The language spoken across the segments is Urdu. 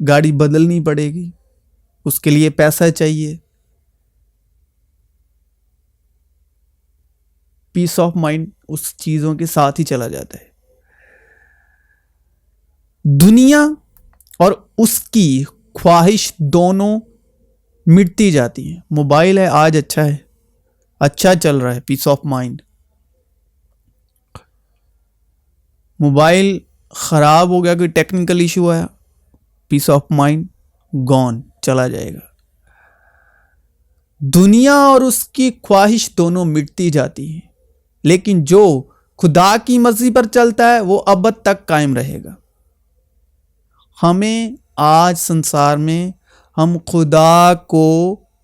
گاڑی بدلنی پڑے گی، اس کے لیے پیسہ چاہیے. پیس آف مائنڈ اس چیزوں کے ساتھ ہی چلا جاتا ہے. دنیا اور اس کی خواہش دونوں مٹتی جاتی ہیں. موبائل ہے آج اچھا چل رہا ہے، پیس آف مائنڈ. موبائل خراب ہو گیا، کوئی ٹیکنیکل ایشو آیا، پیس آف مائنڈ گون، چلا جائے گا. دنیا اور اس کی خواہش دونوں مٹتی جاتی ہیں، لیکن جو خدا کی مرضی پر چلتا ہے وہ ابد تک قائم رہے گا. ہمیں آج سنسار میں ہم خدا کو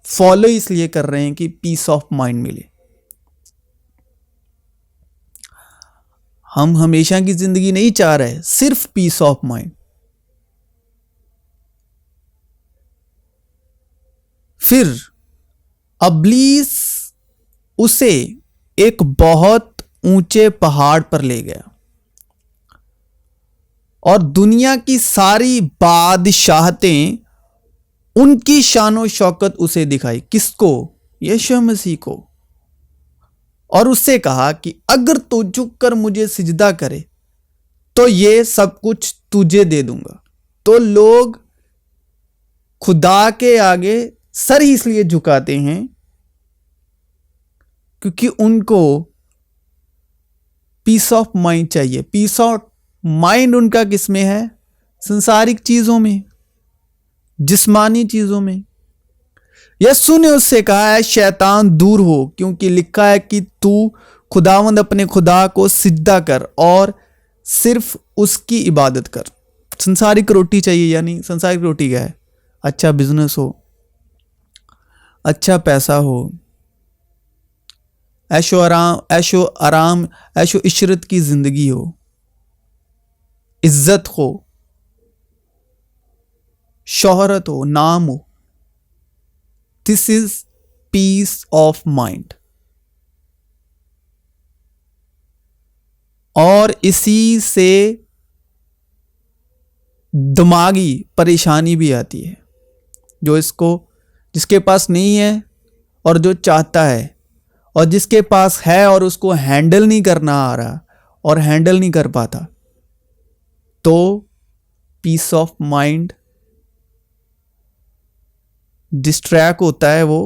فالو اس لیے کر رہے ہیں کہ پیس آف مائنڈ ملے. ہم ہمیشہ کی زندگی نہیں چاہ رہے، صرف پیس آف مائنڈ. پھر ابلیس اسے ایک بہت اونچے پہاڑ پر لے گیا اور دنیا کی ساری بادشاہتیں، ان کی شان و شوکت اسے دکھائی. کس کو؟ یسوع مسیح کو. اور اس سے کہا کہ اگر تو جھک کر مجھے سجدہ کرے تو یہ سب کچھ تجھے دے دوں گا. تو لوگ خدا کے آگے سر ہی اس لیے جھکاتے ہیں کیونکہ ان کو پیس آف مائنڈ چاہیے. پیس آف مائنڈ ان کا کس میں ہے؟ سنسارک چیزوں میں، جسمانی چیزوں میں. یسوع نے اس سے کہا ہے شیطان دور ہو، کیونکہ لکھا ہے کہ تو خداوند اپنے خدا کو سجدہ کر اور صرف اس کی عبادت کر. سنسارک روٹی چاہیے، یعنی سنسارک روٹی کیا ہے؟ اچھا بزنس ہو، اچھا پیسہ ہو، عیش و آرام، عیش و عشرت کی زندگی ہو، عزت ہو، شہرت ہو، نام ہو. This is peace of mind. اور اسی سے دماغی پریشانی بھی آتی ہے. جس کے پاس نہیں ہے اور جو چاہتا ہے، اور جس کے پاس ہے اور اس کو ہینڈل نہیں کرنا آ رہا اور ہینڈل نہیں کر پاتا، تو پیس آف مائنڈ ڈسٹریکٹ ہوتا ہے، وہ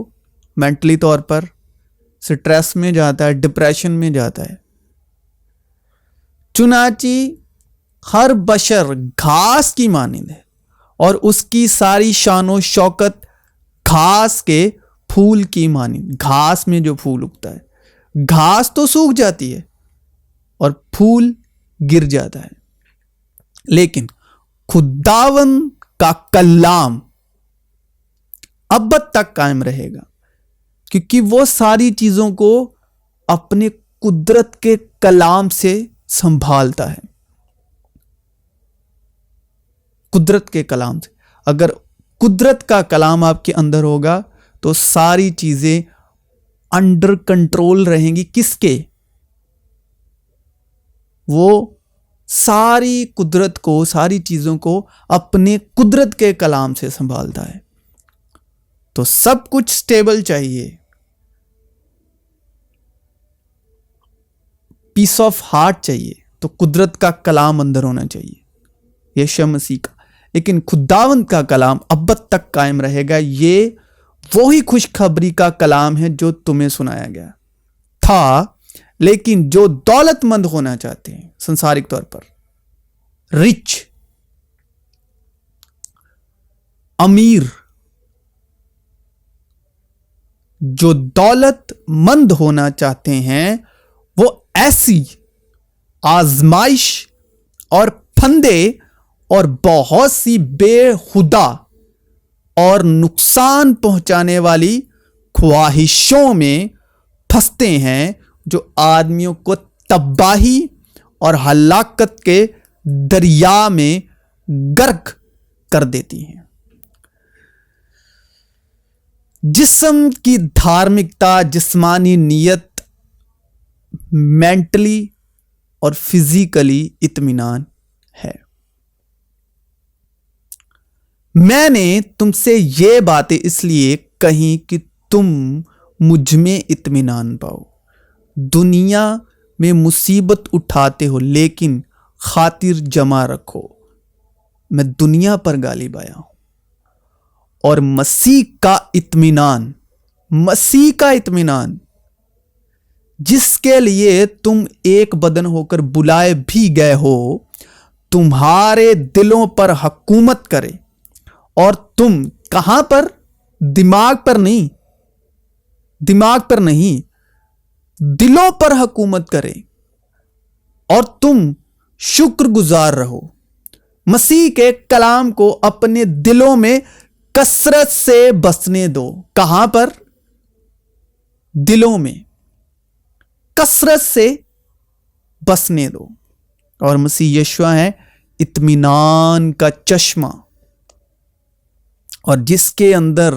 مینٹلی طور پر سٹریس میں جاتا ہے، ڈپریشن میں جاتا ہے. چنانچہ ہر بشر گھاس کی مانند ہے اور اس کی ساری شان و شوکت گھاس کے پھول کی مانند. گھاس میں جو پھول اگتا ہے، گھاس تو سوکھ جاتی ہے اور پھول گر جاتا ہے، لیکن خداوند کا کلام ابد تک قائم رہے گا، کیونکہ وہ ساری چیزوں کو اپنے قدرت کے کلام سے سنبھالتا ہے. قدرت کے کلام سے. اگر قدرت کا کلام آپ کے اندر ہوگا تو ساری چیزیں انڈر کنٹرول رہیں گی. کس کے؟ وہ ساری قدرت کو، ساری چیزوں کو اپنے قدرت کے کلام سے سنبھالتا ہے. تو سب کچھ سٹیبل چاہیے. پیس آف ہارٹ چاہیے تو قدرت کا کلام اندر ہونا چاہیے، یسوع مسیح کا. لیکن خداوند کا کلام ابد تک قائم رہے گا. یہ وہی خوشخبری کا کلام ہے جو تمہیں سنایا گیا تھا. لیکن جو دولت مند ہونا چاہتے ہیں سنسارک طور پر، رچ، امیر، جو دولت مند ہونا چاہتے ہیں وہ ایسی آزمائش اور پھندے اور بہت سی بے خدا اور نقصان پہنچانے والی خواہشوں میں پھنستے ہیں، جو آدمیوں کو تباہی اور ہلاکت کے دریا میں غرق کر دیتی ہیں. جسم کی دھارمکتا، جسمانی نیت، مینٹلی اور فزیکلی اطمینان ہے. میں نے تم سے یہ باتیں اس لیے کہیں کہ تم مجھ میں اطمینان پاؤ. دنیا میں مصیبت اٹھاتے ہو لیکن خاطر جمع رکھو میں دنیا پر غالب آیا ہوں. اور مسیح کا اطمینان جس کے لیے تم ایک بدن ہو کر بلائے بھی گئے ہو تمہارے دلوں پر حکومت کرے. اور تم کہاں پر؟ دماغ پر نہیں دلوں پر حکومت کرے. اور تم شکر گزار رہو. مسیح کے کلام کو اپنے دلوں میں کثرت سے بسنے دو. کہاں پر؟ دلوں میں کثرت سے بسنے دو. اور مسیح یشوع ہے اطمینان کا چشمہ، اور جس کے اندر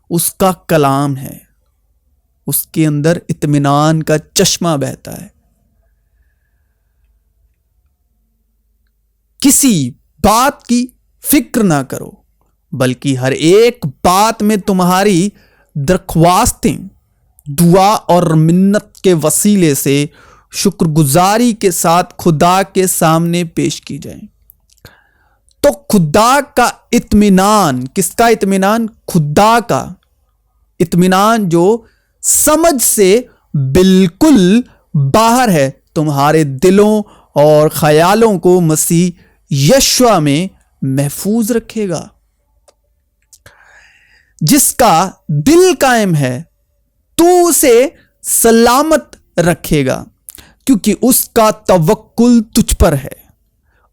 اس کا کلام ہے اس کے اندر اطمینان کا چشمہ بہتا ہے. کسی بات کی فکر نہ کرو بلکہ ہر ایک بات میں تمہاری درخواستیں دعا اور منت کے وسیلے سے شکر گزاری کے ساتھ خدا کے سامنے پیش کی جائیں. تو خدا کا اطمینان، کس کا اطمینان؟ خدا کا اطمینان جو سمجھ سے بالکل باہر ہے، تمہارے دلوں اور خیالوں کو مسیح یشوع میں محفوظ رکھے گا. جس کا دل قائم ہے تو اسے سلامت رکھے گا کیونکہ اس کا توکل تجھ پر ہے.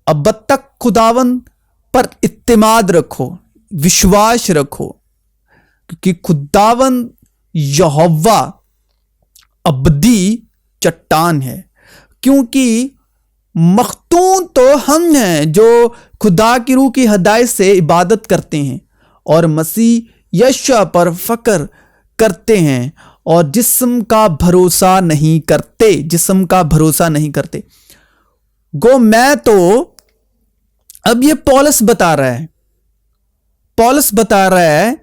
اب تک خداوند پر اعتماد رکھو، وشواس رکھو، کیونکہ خداوند یہوہ ابدی چٹان ہے. کیونکہ مختون تو ہم ہیں جو خدا کی روح کی ہدایت سے عبادت کرتے ہیں اور مسیح یشوع پر فخر کرتے ہیں اور جسم کا بھروسہ نہیں کرتے. گو میں تو اب یہ پولس بتا رہا ہے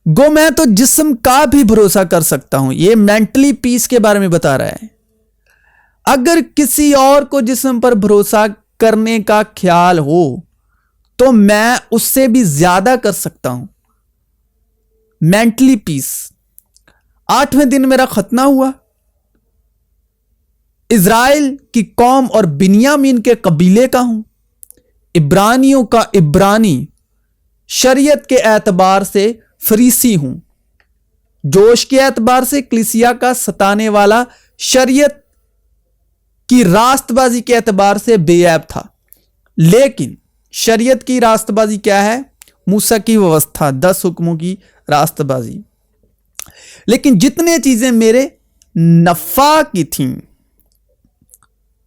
گو میں تو جسم کا بھی بھروسہ کر سکتا ہوں. یہ مینٹلی پیس کے بارے میں بتا رہا ہے. اگر کسی اور کو جسم پر بھروسہ کرنے کا خیال ہو تو میں اس سے بھی زیادہ کر سکتا ہوں. مینٹلی پیس. 8ویں دن میرا ختنہ ہوا. اسرائیل کی قوم اور بنیامین کے قبیلے کا ہوں. عبرانیوں کا عبرانی، شریعت کے اعتبار سے فریسی ہوں، جوش کے اعتبار سے کلیسیا کا ستانے والا، شریعت کی راست بازی کے اعتبار سے بے عیب تھا. لیکن شریعت کی راست بازی کیا ہے؟ موسیٰ کی ویوستھا، 10 حکموں کی راست بازی. لیکن جتنے چیزیں میرے نفع کی تھیں،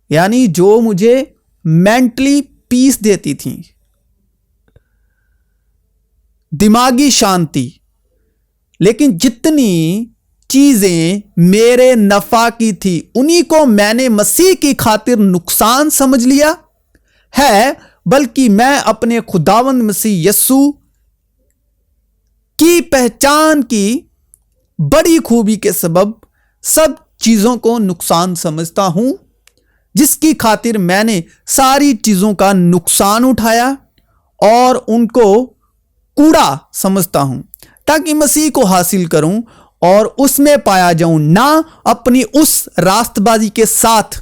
یعنی جو مجھے مینٹلی پیس دیتی تھیں، دماغی شانتی، لیکن جتنی چیزیں میرے نفع کی تھی انہی کو میں نے مسیح کی خاطر نقصان سمجھ لیا ہے. بلکہ میں اپنے خداوند مسیح یسوع کی پہچان کی بڑی خوبی کے سبب سب چیزوں کو نقصان سمجھتا ہوں، جس کی خاطر میں نے ساری چیزوں کا نقصان اٹھایا اور ان کو کوڑا سمجھتا ہوں تاکہ مسیح کو حاصل کروں اور اس میں پایا جاؤں، نہ اپنی اس راست بازی کے ساتھ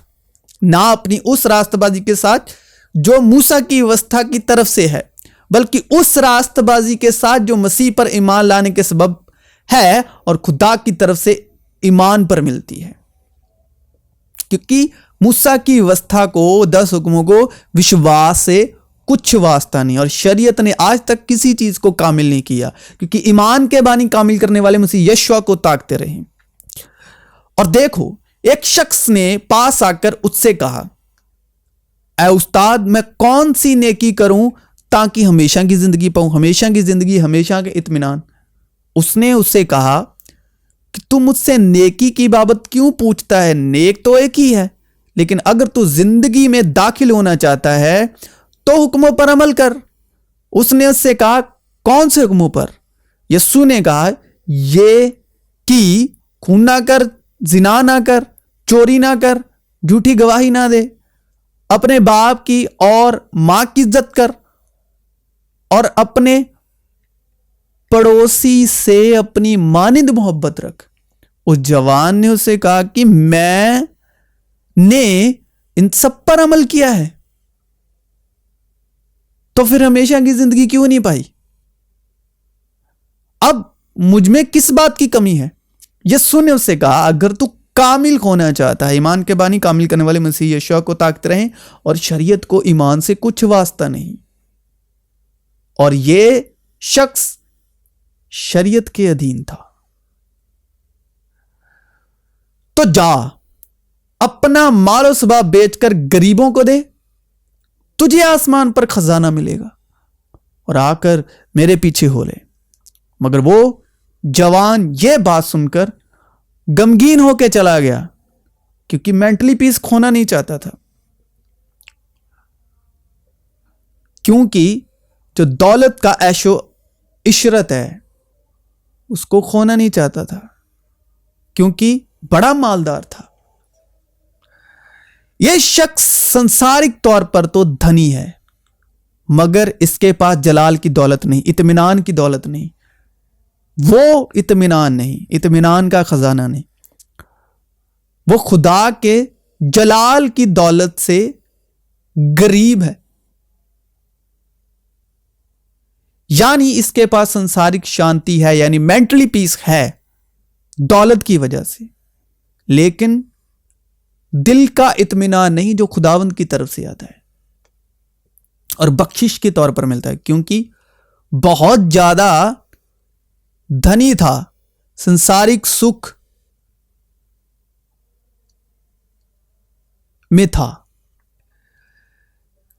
جو موسیٰ کی ویوستھا کی طرف سے ہے، بلکہ اس راست بازی کے ساتھ جو مسیح پر ایمان لانے کے سبب ہے اور خدا کی طرف سے ایمان پر ملتی ہے. کیونکہ موسیٰ کی ویوستھا کو، 10 حکموں کو وشواس سے کچھ واسطہ نہیں، اور شریعت نے آج تک کسی چیز کو کامل نہیں کیا، کیونکہ ایمان کے بانی کامل کرنے والے مسیح یشوع کو تاکتے رہے. اور دیکھو، ایک شخص نے پاس آ کر اس سے کہا، اے استاد، میں کون سی نیکی کروں تاکہ ہمیشہ کی زندگی پاؤں؟ ہمیشہ کی زندگی، ہمیشہ کے اطمینان. اس نے اس سے کہا کہ تو مجھ سے نیکی کی بابت کیوں پوچھتا ہے؟ نیک تو ایک ہی ہے، لیکن اگر تو زندگی میں داخل ہونا چاہتا ہے تو حکموں پر عمل کر. اس نے اس سے کہا کون سے حکموں پر؟ یسوع نے کہا یہ کہ خون نہ کر، زنا نہ کر، چوری نہ کر، جھوٹی گواہی نہ دے، اپنے باپ کی اور ماں کی عزت کر، اور اپنے پڑوسی سے اپنی مانند محبت رکھ۔ اس جوان نے اسے کہا کہ میں نے ان سب پر عمل کیا ہے، تو پھر ہمیشہ کی زندگی کیوں نہیں پائی؟ اب مجھ میں کس بات کی کمی ہے؟ یسوع نے اس سے کہا اگر تو کامل ہونا چاہتا ہے، ایمان کے بانی کامل کرنے والے مسیح یشوع کو طاقت رہیں، اور شریعت کو ایمان سے کچھ واسطہ نہیں، اور یہ شخص شریعت کے ادھین تھا، تو جا اپنا مال و سبا بیچ کر غریبوں کو دے، تجھے آسمان پر خزانہ ملے گا، اور آ کر میرے پیچھے ہو لے۔ مگر وہ جوان یہ بات سن کر غمگین ہو کے چلا گیا، کیونکہ مینٹلی پیس کھونا نہیں چاہتا تھا، کیونکہ جو دولت کا عیش و عشرت ہے اس کو کھونا نہیں چاہتا تھا، کیونکہ بڑا مالدار تھا۔ یہ شخص سنسارک طور پر تو دھنی ہے، مگر اس کے پاس جلال کی دولت نہیں، اطمینان کی دولت نہیں، وہ اطمینان نہیں، اطمینان کا خزانہ نہیں، وہ خدا کے جلال کی دولت سے غریب ہے، یعنی اس کے پاس سنسارک شانتی ہے، یعنی مینٹلی پیس ہے دولت کی وجہ سے، لیکن دل کا اطمینان نہیں جو خداوند کی طرف سے آتا ہے اور بخشش کے طور پر ملتا ہے، کیونکہ بہت زیادہ دھنی تھا، سنسارک سکھ میں تھا،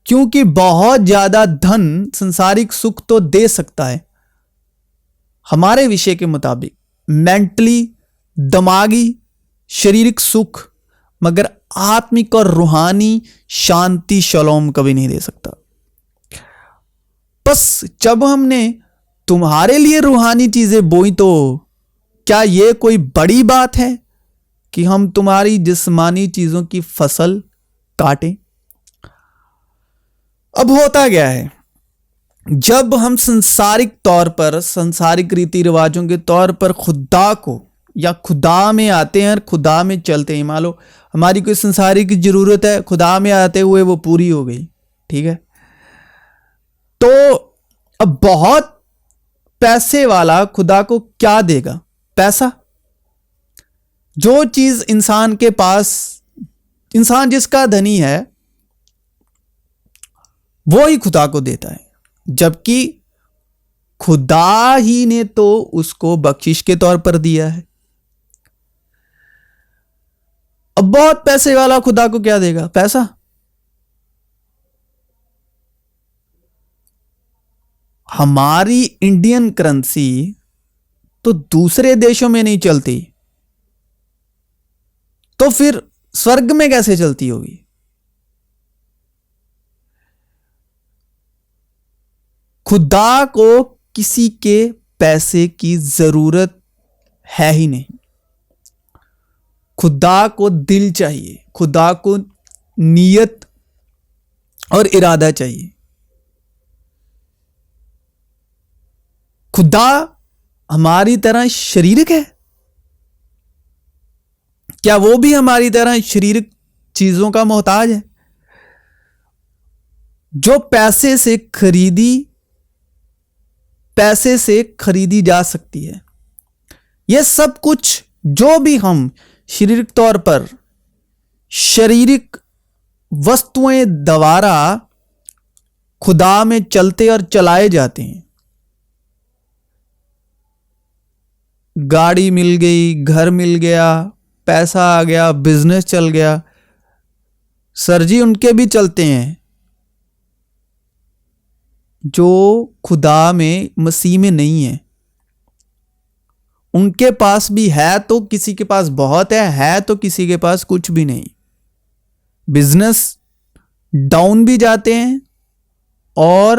کیونکہ بہت زیادہ دھن سنسارک سکھ تو دے سکتا ہے ہمارے وشے کے مطابق، مینٹلی، دماغی، شریرک سکھ، مگر آتمک اور روحانی شانتی شلوم کبھی نہیں دے سکتا۔ بس جب ہم نے تمہارے لیے روحانی چیزیں بوئی تو کیا یہ کوئی بڑی بات ہے کہ ہم تمہاری جسمانی چیزوں کی فصل کاٹیں؟ اب ہوتا گیا ہے، جب ہم سنسارک طور پر، سنسارک ریتی رواجوں کے طور پر خدا کو یا خدا میں آتے ہیں اور خدا میں چلتے ہیں، مان لو ہماری کوئی سنساری کی ضرورت ہے، خدا میں آتے ہوئے وہ پوری ہو گئی، ٹھیک ہے، تو اب بہت پیسے والا خدا کو کیا دے گا؟ پیسہ۔ جو چیز انسان کے پاس، انسان جس کا دھنی ہے وہی خدا کو دیتا ہے، جبکہ خدا ہی نے تو اس کو بخشش کے طور پر دیا ہے۔ اب بہت پیسے والا خدا کو کیا دے گا؟ پیسہ۔ ہماری انڈین کرنسی تو دوسرے دیشوں میں نہیں چلتی، تو پھر سورگ میں کیسے چلتی ہوگی؟ خدا کو کسی کے پیسے کی ضرورت ہے ہی نہیں، خدا کو دل چاہیے، خدا کو نیت اور ارادہ چاہیے۔ خدا ہماری طرح شریرک ہے؟ کیا وہ بھی ہماری طرح شریرک چیزوں کا محتاج ہے؟ جو پیسے سے خریدی جا سکتی ہے، یہ سب کچھ جو بھی ہم شریرک طور پر شریرک وستویں دوارا خدا میں چلتے اور چلائے جاتے ہیں، گاڑی مل گئی، گھر مل گیا، پیسہ آ گیا، بزنس چل گیا، سر جی ان کے بھی چلتے ہیں، جو خدا میں، مسیح میں نہیں ہے، ان کے پاس بھی ہے تو کسی کے پاس بہت ہے تو کسی کے پاس کچھ بھی نہیں، بزنس ڈاؤن بھی جاتے ہیں اور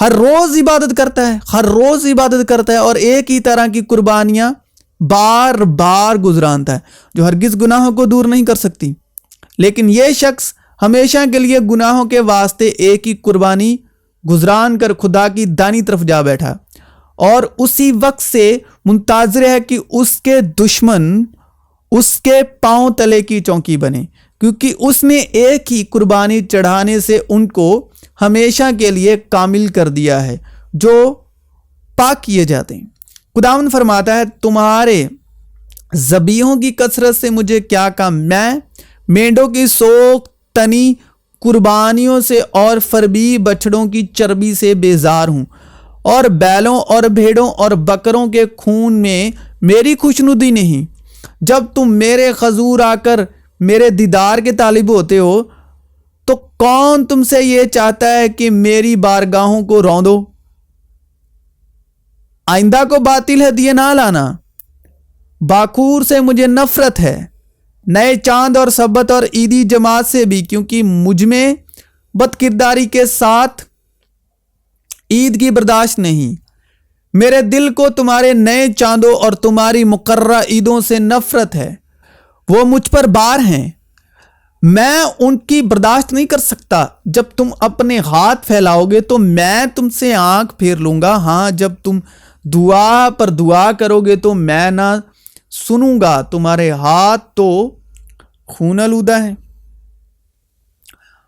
ہر روز عبادت کرتا ہے اور ایک ہی طرح کی قربانیاں بار بار گزرانتا ہے جو ہرگز گناہوں کو دور نہیں کر سکتی. لیکن یہ شخص ہمیشہ کے لیے گناہوں کے واسطے ایک ہی قربانی گزران کر خدا کی دائیں طرف جا بیٹھا اور اسی وقت سے منتظر ہے کہ اس کے دشمن اس کے پاؤں تلے کی چوکی بنے، کیونکہ اس نے ایک ہی قربانی چڑھانے سے ان کو ہمیشہ کے لیے کامل کر دیا ہے جو پاک کیے جاتے ہیں. خداوند فرماتا ہے تمہارے ذبیحوں کی کثرت سے مجھے کیا کام، میں مینڈوں کی سوکھ تنی قربانیوں سے اور فربی بچڑوں کی چربی سے بیزار ہوں، اور بیلوں اور بھیڑوں اور بکروں کے خون میں میری خوشنودی نہیں. جب تم میرے حضور آ کر میرے دیدار کے طالب ہوتے ہو تو کون تم سے یہ چاہتا ہے کہ میری بارگاہوں کو روندو؟ آئندہ کو باطل ہدیے نہ لانا، باکور سے مجھے نفرت ہے، نئے چاند اور سبت اور عیدی جماعت سے بھی، کیونکہ مجھ میں بد کرداری کے ساتھ عید کی برداشت نہیں. میرے دل کو تمہارے نئے چاندوں اور تمہاری مقررہ عیدوں سے نفرت ہے، وہ مجھ پر بار ہیں، میں ان کی برداشت نہیں کر سکتا. جب تم اپنے ہاتھ پھیلاؤ گے تو میں تم سے آنکھ پھیر لوں گا. ہاں، جب تم دعا پر دعا کرو گے تو میں نہ سنوں گا. تمہارے ہاتھ تو خون آلودہ ہیں.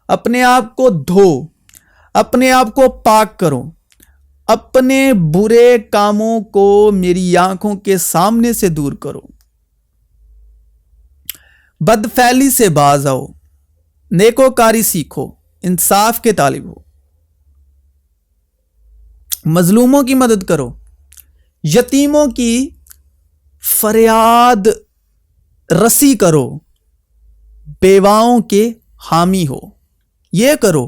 اپنے آپ کو دھو، اپنے آپ کو پاک کرو، اپنے برے کاموں کو میری آنکھوں کے سامنے سے دور کرو. بدفعلی سے باز آؤ، نیکوکاری سیکھو، انصاف کے طالب ہو، مظلوموں کی مدد کرو، یتیموں کی فریاد رسی کرو، بیواؤں کے حامی ہو. یہ کرو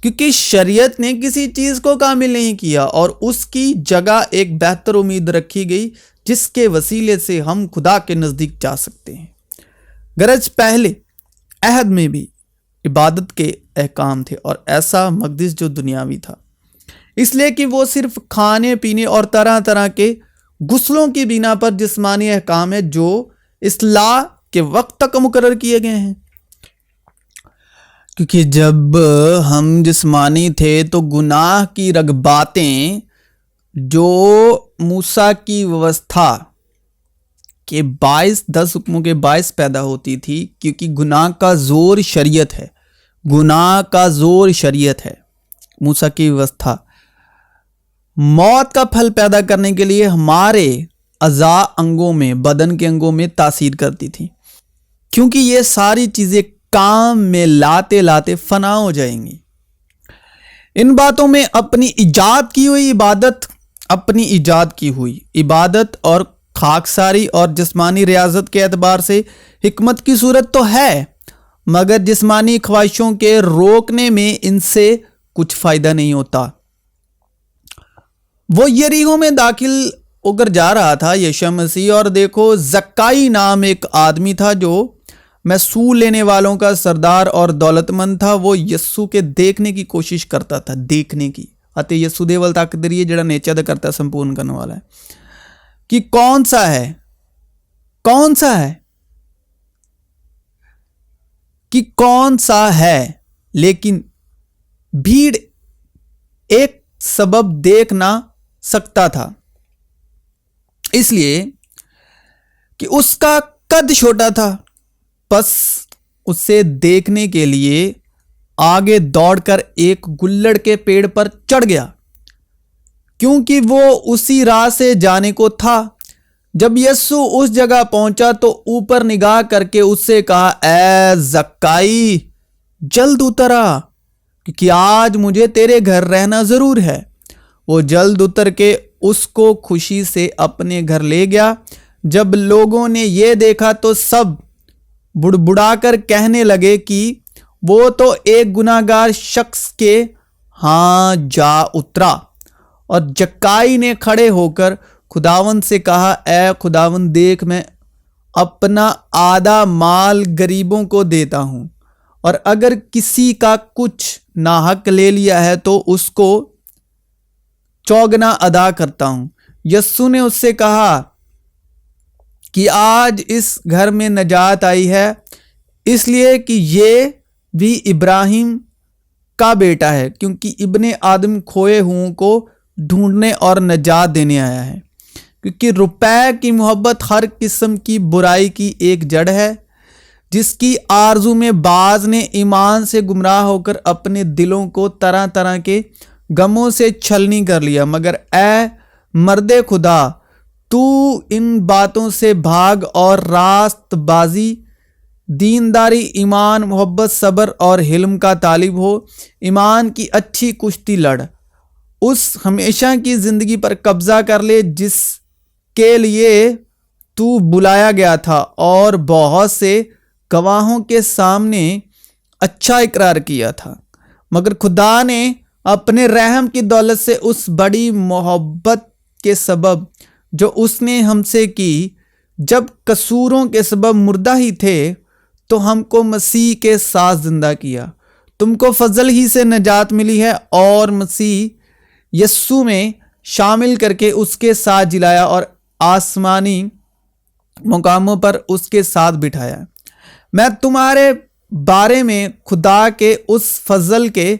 کیونکہ شریعت نے کسی چیز کو کامل نہیں کیا اور اس کی جگہ ایک بہتر امید رکھی گئی جس کے وسیلے سے ہم خدا کے نزدیک جا سکتے ہیں. غرض پہلے عہد میں بھی عبادت کے احکام تھے اور ایسا مقدس جو دنیاوی تھا، اس لیے کہ وہ صرف کھانے پینے اور طرح طرح کے غسلوں کی بنا پر جسمانی احکام ہے جو اصلاح کے وقت تک مقرر کیے گئے ہیں. کیونکہ جب ہم جسمانی تھے تو گناہ کی رغباتیں جو موسیٰ کی ویوستھا کے باعث 10 حکموں کے باعث پیدا ہوتی تھی، کیونکہ گناہ کا زور شریعت ہے، موسیٰ کی ویوستھا موت کا پھل پیدا کرنے کے لیے ہمارے اعضاء انگوں میں، بدن کے انگوں میں تاثیر کرتی تھی. کیونکہ یہ ساری چیزیں کام میں لاتے لاتے فنا ہو جائیں گی. ان باتوں میں اپنی ایجاد کی ہوئی عبادت اور خاکساری اور جسمانی ریاضت کے اعتبار سے حکمت کی صورت تو ہے، مگر جسمانی خواہشوں کے روکنے میں ان سے کچھ فائدہ نہیں ہوتا. وہ یریحو میں داخل ہو کر جا رہا تھا یشوع مسیح، اور دیکھو زکائی نام ایک آدمی تھا جو محصول لینے والوں کا سردار اور دولت مند تھا. وہ یسوع کے دیکھنے کی کوشش کرتا تھا، اتے یسوع دے ول تکتے رہیے جڑا نیچا دا کرتا سمپورن کرنے والا ہے، کہ کون سا ہے. لیکن بھیڑ ایک سبب دیکھ نہ سکتا تھا، اس لیے کہ اس کا قد چھوٹا تھا. پس اسے دیکھنے کے لیے آگے دوڑ کر ایک گلڑ کے پیڑ پر چڑھ گیا، کیونکہ وہ اسی راہ سے جانے کو تھا. جب یسوع اس جگہ پہنچا تو اوپر نگاہ کر کے اس سے کہا، اے زکائی جلد اتر آ، کیونکہ آج مجھے تیرے گھر رہنا ضرور ہے. وہ جلد اتر کے اس کو خوشی سے اپنے گھر لے گیا. جب لوگوں نے یہ دیکھا تو سب بڑبڑا کر کہنے لگے کہ وہ تو ایک گناہگار شخص کے ہاں جا اترا. اور زکائی نے کھڑے ہو کر خداوند سے کہا، اے خداوند دیکھ، میں اپنا آدھا مال غریبوں کو دیتا ہوں، اور اگر کسی کا کچھ ناحق لے لیا ہے تو اس کو چوگنا ادا کرتا ہوں۔ یسوع نے اس سے کہا کہ آج اس گھر میں نجات آئی ہے، اس لیے کہ یہ بھی ابراہیم کا بیٹا ہے، کیونکہ ابن آدم کھوئے ہوں کو ڈھونڈنے اور نجات دینے آیا ہے۔ کیونکہ روپے کی محبت ہر قسم کی برائی کی ایک جڑ ہے، جس کی آرزو میں بعض نے ایمان سے گمراہ ہو کر اپنے دلوں کو طرح طرح کے غموں سے چھلنی کر لیا۔ مگر اے مرد خدا، تو ان باتوں سے بھاگ اور راست بازی، دینداری، ایمان، محبت، صبر اور حلم کا طالب ہو۔ ایمان کی اچھی کشتی لڑ، اس ہمیشہ کی زندگی پر قبضہ کر لے جس کے لیے تو بلایا گیا تھا، اور بہت سے گواہوں کے سامنے اچھا اقرار کیا تھا۔ مگر خدا نے اپنے رحم کی دولت سے اس بڑی محبت کے سبب جو اس نے ہم سے کی، جب قصوروں کے سبب مردہ ہی تھے تو ہم کو مسیح کے ساتھ زندہ کیا۔ تم کو فضل ہی سے نجات ملی ہے اور مسیح یسوع میں شامل کر کے اس کے ساتھ جلایا اور آسمانی مقاموں پر اس کے ساتھ بٹھایا۔ میں تمہارے بارے میں خدا کے اس فضل کے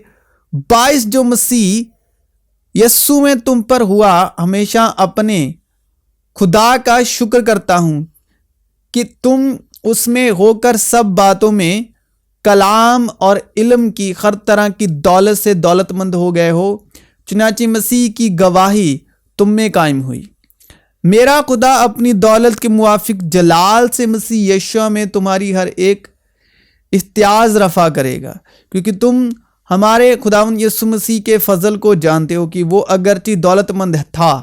باعث جو مسیح یسوع میں تم پر ہوا، ہمیشہ اپنے خدا کا شکر کرتا ہوں کہ تم اس میں ہو کر سب باتوں میں کلام اور علم کی ہر طرح کی دولت سے دولت مند ہو گئے ہو، چنانچہ مسیح کی گواہی تم میں قائم ہوئی۔ میرا خدا اپنی دولت کے موافق جلال سے مسیح یسوع میں تمہاری ہر ایک احتیاج رفع کرے گا، کیونکہ تم ہمارے خداوند یسوع مسیح کے فضل کو جانتے ہو کہ وہ اگرچہ دولت مند تھا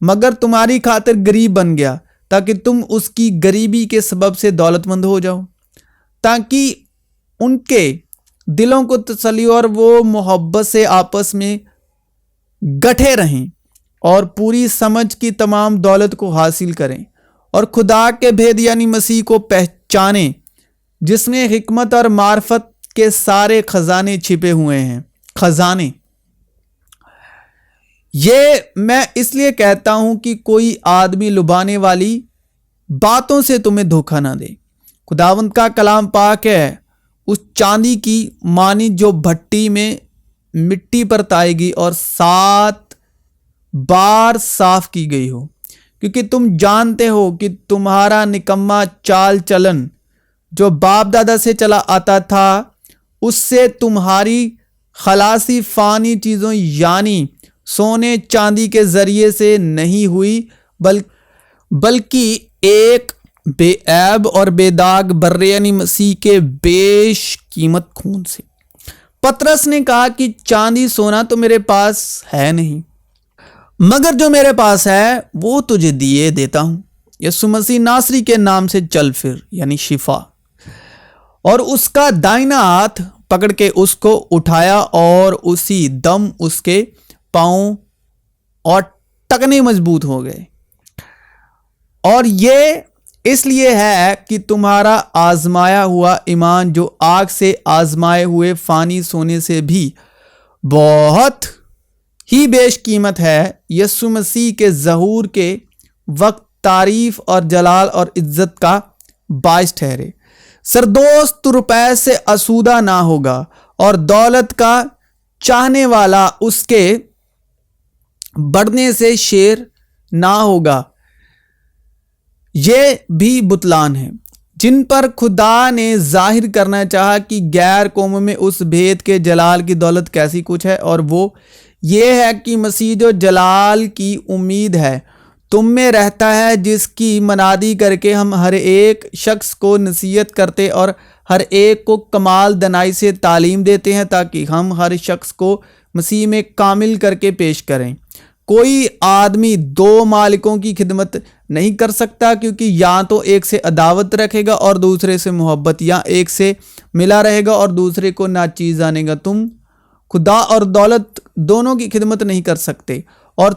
مگر تمہاری خاطر غریب بن گیا، تاکہ تم اس کی غریبی کے سبب سے دولت مند ہو جاؤ، تاکہ ان کے دلوں کو تسلی اور وہ محبت سے آپس میں گٹھے رہیں اور پوری سمجھ کی تمام دولت کو حاصل کریں، اور خدا کے بھید یعنی مسیح کو پہچانیں، جس میں حکمت اور معرفت کے سارے خزانے چھپے ہوئے ہیں۔ خزانے، یہ میں اس لیے کہتا ہوں کہ کوئی آدمی لبھانے والی باتوں سے تمہیں دھوکہ نہ دے۔ خداوند کا کلام پاک ہے اس چاندی کی مانی جو بھٹی میں مٹی پر تائے گی اور 7 بار صاف کی گئی ہو، کیونکہ تم جانتے ہو کہ تمہارا نکما چال چلن جو باپ دادا سے چلا آتا تھا، اس سے تمہاری خلاصی فانی چیزوں یعنی سونے چاندی کے ذریعے سے نہیں ہوئی، بلکہ ایک بے عیب اور بے داغ برے یعنی مسیح کے بیش قیمت خون سے۔ پطرس نے کہا کہ چاندی سونا تو میرے پاس ہے نہیں، مگر جو میرے پاس ہے وہ تجھے دیے دیتا ہوں۔ یسوع مسیح ناصری کے نام سے چل پھر یعنی شفا، اور اس کا دائنا ہاتھ پکڑ کے اس کو اٹھایا، اور اسی دم اس کے پاؤں اور ٹکنے مضبوط ہو گئے۔ اور یہ اس لیے ہے کہ تمہارا آزمایا ہوا ایمان جو آگ سے آزمائے ہوئے فانی سونے سے بھی بہت ہی بیش قیمت ہے، یسوع مسیح کے ظہور کے وقت تعریف اور جلال اور عزت کا باعث ٹھہرے۔ سردوست روپے سے آسودہ نہ ہوگا، اور دولت کا چاہنے والا اس کے بڑھنے سے شیر نہ ہوگا۔ یہ بھی بتلان ہے جن پر خدا نے ظاہر کرنا چاہا کہ غیر قوموں میں اس بھید کے جلال کی دولت کیسی کچھ ہے، اور وہ یہ ہے کہ مسیح جو جلال کی امید ہے تم میں رہتا ہے، جس کی منادی کر کے ہم ہر ایک شخص کو نصیحت کرتے اور ہر ایک کو کمال دانائی سے تعلیم دیتے ہیں، تاکہ ہم ہر شخص کو مسیح میں کامل کر کے پیش کریں۔ کوئی آدمی 2 مالکوں کی خدمت نہیں کر سکتا، کیونکہ یا تو ایک سے عداوت رکھے گا اور دوسرے سے محبت، یا ایک سے ملا رہے گا اور دوسرے کو ناچیز جانے گا۔ تم خدا اور دولت دونوں کی خدمت نہیں کر سکتے۔ اور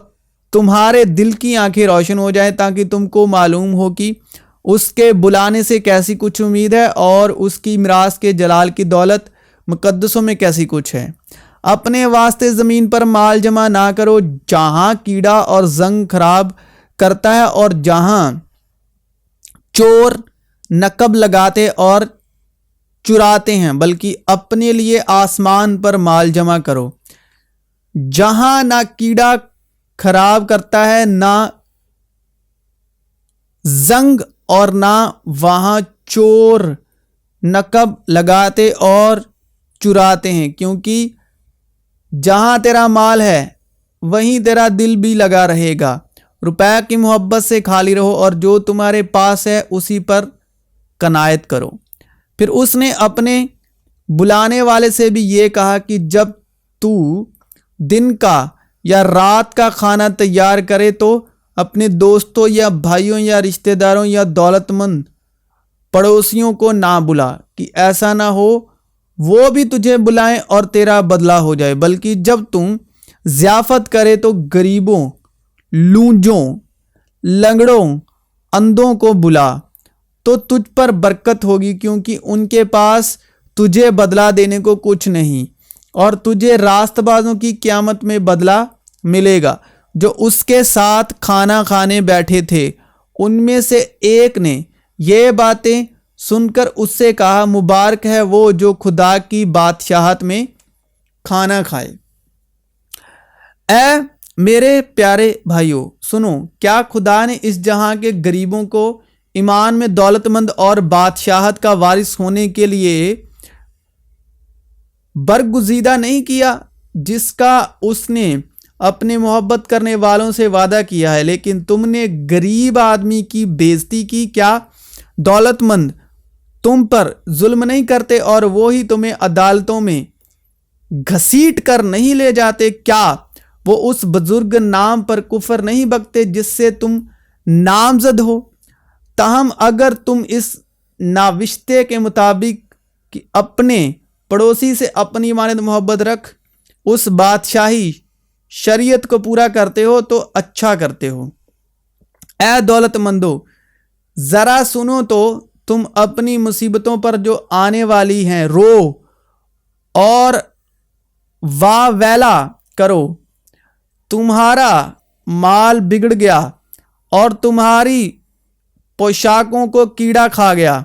تمہارے دل کی آنکھیں روشن ہو جائیں، تاکہ تم کو معلوم ہو کہ اس کے بلانے سے کیسی کچھ امید ہے اور اس کی میراث کے جلال کی دولت مقدسوں میں کیسی کچھ ہے۔ اپنے واسطے زمین پر مال جمع نہ کرو جہاں کیڑا اور زنگ خراب کرتا ہے اور جہاں چور نقب لگاتے اور چراتے ہیں، بلکہ اپنے لیے آسمان پر مال جمع کرو جہاں نہ کیڑا خراب کرتا ہے نہ زنگ اور نہ وہاں چور نقب لگاتے اور چراتے ہیں، کیونکہ جہاں تیرا مال ہے وہیں تیرا دل بھی لگا رہے گا۔ روپے کی محبت سے خالی رہو اور جو تمہارے پاس ہے اسی پر قناعت کرو۔ پھر اس نے اپنے بلانے والے سے بھی یہ کہا کہ جب تو دن کا یا رات کا کھانا تیار کرے تو اپنے دوستوں یا بھائیوں یا رشتہ داروں یا دولت مند پڑوسیوں کو نہ بلا، کہ ایسا نہ ہو وہ بھی تجھے بلائیں اور تیرا بدلہ ہو جائے، بلکہ جب تم ضیافت کرے تو غریبوں، لونجوں، لنگڑوں، اندھوں کو بلا، تو تجھ پر برکت ہوگی، کیونکہ ان کے پاس تجھے بدلہ دینے کو کچھ نہیں، اور تجھے راست بازوں کی قیامت میں بدلہ ملے گا۔ جو اس کے ساتھ کھانا کھانے بیٹھے تھے ان میں سے ایک نے یہ باتیں سن کر اس سے کہا، مبارک ہے وہ جو خدا کی بادشاہت میں کھانا کھائے۔ اے میرے پیارے بھائیوں سنو، کیا خدا نے اس جہاں کے غریبوں کو ایمان میں دولت مند اور بادشاہت کا وارث ہونے کے لیے برگزیدہ نہیں کیا، جس کا اس نے اپنے محبت کرنے والوں سے وعدہ کیا ہے؟ لیکن تم نے غریب آدمی کی بےزتی کی۔ کیا دولت مند تم پر ظلم نہیں کرتے اور وہی تمہیں عدالتوں میں گھسیٹ کر نہیں لے جاتے؟ کیا وہ اس بزرگ نام پر کفر نہیں بکتے جس سے تم نامزد ہو؟ تاہم اگر تم اس ناوشتے کے مطابق کہ اپنے پڑوسی سے اپنی مانند محبت رکھ اس بادشاہی شریعت کو پورا کرتے ہو تو اچھا کرتے ہو۔ اے دولت مندو، ذرا سنو تو تم اپنی مصیبتوں پر جو آنے والی ہیں رو اور واہ ویلا کرو۔ تمہارا مال بگڑ گیا اور تمہاری پوشاکوں کو کیڑا کھا گیا،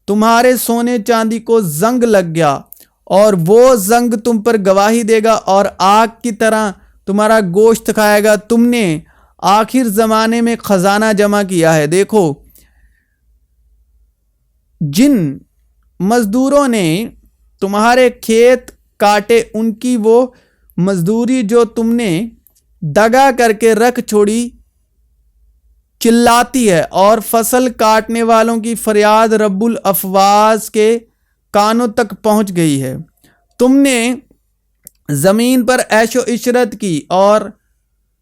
تمہارے سونے چاندی کو زنگ لگ گیا اور وہ زنگ تم پر گواہی دے گا اور آگ کی طرح تمہارا گوشت کھائے گا۔ تم نے آخر زمانے میں خزانہ جمع کیا ہے۔ دیکھو، جن مزدوروں نے تمہارے کھیت کاٹے ان کی وہ مزدوری جو تم نے دگا کر کے رکھ چھوڑی چلاتی ہے، اور فصل کاٹنے والوں کی فریاد رب الافواج کے کانوں تک پہنچ گئی ہے۔ تم نے زمین پر عیش و عشرت کی اور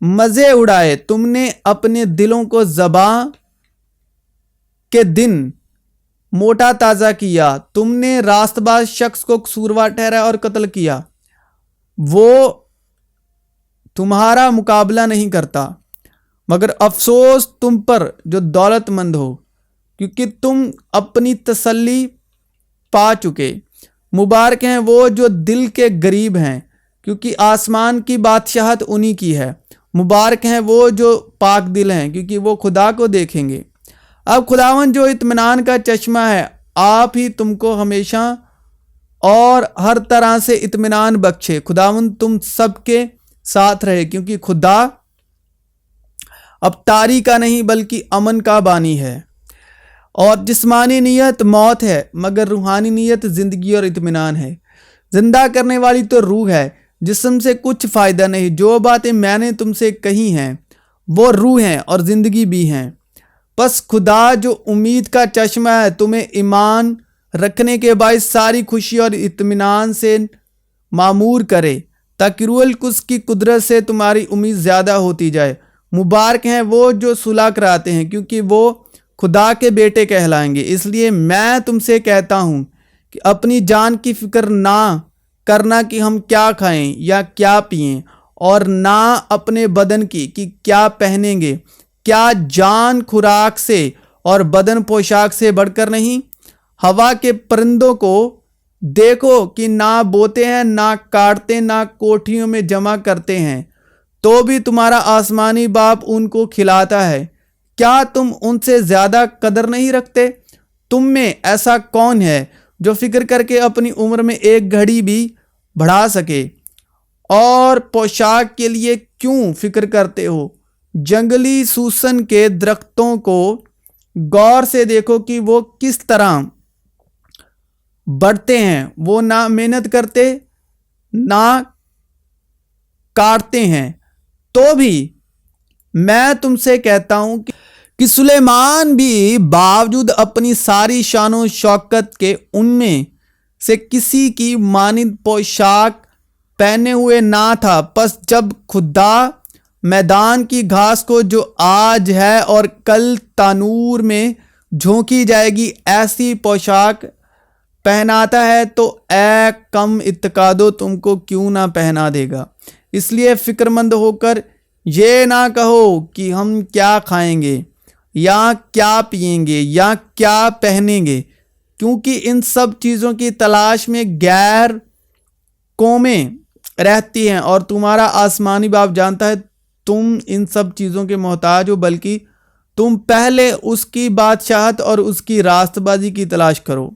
مزے اڑائے، تم نے اپنے دلوں کو ذبح کے دن موٹا تازہ کیا، تم نے راست باز شخص کو قصوروار ٹھہرایا اور قتل کیا، وہ تمہارا مقابلہ نہیں کرتا۔ مگر افسوس تم پر جو دولت مند ہو، کیونکہ تم اپنی تسلی پا چکے۔ مبارک ہیں وہ جو دل کے غریب ہیں، کیونکہ آسمان کی بادشاہت انہی کی ہے۔ مبارک ہیں وہ جو پاک دل ہیں، کیونکہ وہ خدا کو دیکھیں گے۔ اب خداوند جو اطمینان کا چشمہ ہے، آپ ہی تم کو ہمیشہ اور ہر طرح سے اطمینان بخشے۔ خداوند تم سب کے ساتھ رہے، کیونکہ خدا اب تاری کا نہیں بلکہ امن کا بانی ہے۔ اور جسمانی نیت موت ہے، مگر روحانی نیت زندگی اور اطمینان ہے۔ زندہ کرنے والی تو روح ہے، جسم سے کچھ فائدہ نہیں۔ جو باتیں میں نے تم سے کہی ہیں وہ روح ہیں اور زندگی بھی ہیں۔ پس خدا جو امید کا چشمہ ہے تمہیں ایمان رکھنے کے باعث ساری خوشی اور اطمینان سے معمور کرے، تاکہ روح القدس کی قدرت سے تمہاری امید زیادہ ہوتی جائے۔ مبارک ہیں وہ جو صلح کراتے ہیں، کیونکہ وہ خدا کے بیٹے کہلائیں گے۔ اس لیے میں تم سے کہتا ہوں کہ اپنی جان کی فکر نہ کرنا کہ ہم کیا کھائیں یا کیا پئیں، اور نہ اپنے بدن کی کہ کیا پہنیں گے۔ کیا جان خوراک سے اور بدن پوشاک سے بڑھ کر نہیں؟ ہوا کے پرندوں کو دیکھو کہ نہ بوتے ہیں، نہ کاٹتے، نہ کوٹھیوں میں جمع کرتے ہیں، تو بھی تمہارا آسمانی باپ ان کو کھلاتا ہے۔ کیا تم ان سے زیادہ قدر نہیں رکھتے؟ تم میں ایسا کون ہے جو فکر کر کے اپنی عمر میں ایک گھڑی بھی بڑھا سکے؟ اور پوشاک کے لیے کیوں فکر کرتے ہو؟ جنگلی سوسن کے درختوں کو غور سے دیکھو کہ وہ کس طرح بڑھتے ہیں۔ وہ نہ محنت کرتے نہ کاٹتے ہیں، تو بھی میں تم سے کہتا ہوں کہ سلیمان بھی باوجود اپنی ساری شان و شوکت کے ان میں سے کسی کی مانند پوشاک پہنے ہوئے نہ تھا۔ پس جب خدا میدان کی گھاس کو جو آج ہے اور کل تنور میں جھونکی جائے گی ایسی پوشاک پہناتا ہے، تو اے کم اعتقادو تم کو کیوں نہ پہنا دے گا۔ اس لیے فکر مند ہو کر یہ نہ کہو کہ ہم کیا کھائیں گے یا کیا پئیں گے یا کیا پہنیں گے، کیونکہ ان سب چیزوں کی تلاش میں غیر قومیں رہتی ہیں، اور تمہارا آسمانی باپ جانتا ہے تم ان سب چیزوں کے محتاج ہو۔ بلکہ تم پہلے اس کی بادشاہت اور اس کی راست بازی کی تلاش کرو،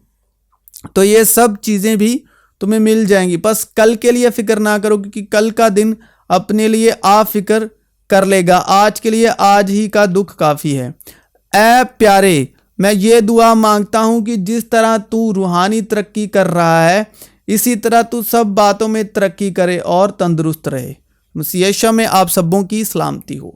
تو یہ سب چیزیں بھی تمہیں مل جائیں گی۔ بس کل کے لیے فکر نہ کرو، کیونکہ کل کا دن اپنے لیے آپ فکر کر لے گا۔ آج کے لیے آج ہی کا دکھ کافی ہے۔ اے پیارے، میں یہ دعا مانگتا ہوں کہ جس طرح تو روحانی ترقی کر رہا ہے، اسی طرح تو سب باتوں میں ترقی کرے اور تندرست رہے۔ مسیح یسوع میں آپ سبوں کی سلامتی ہو۔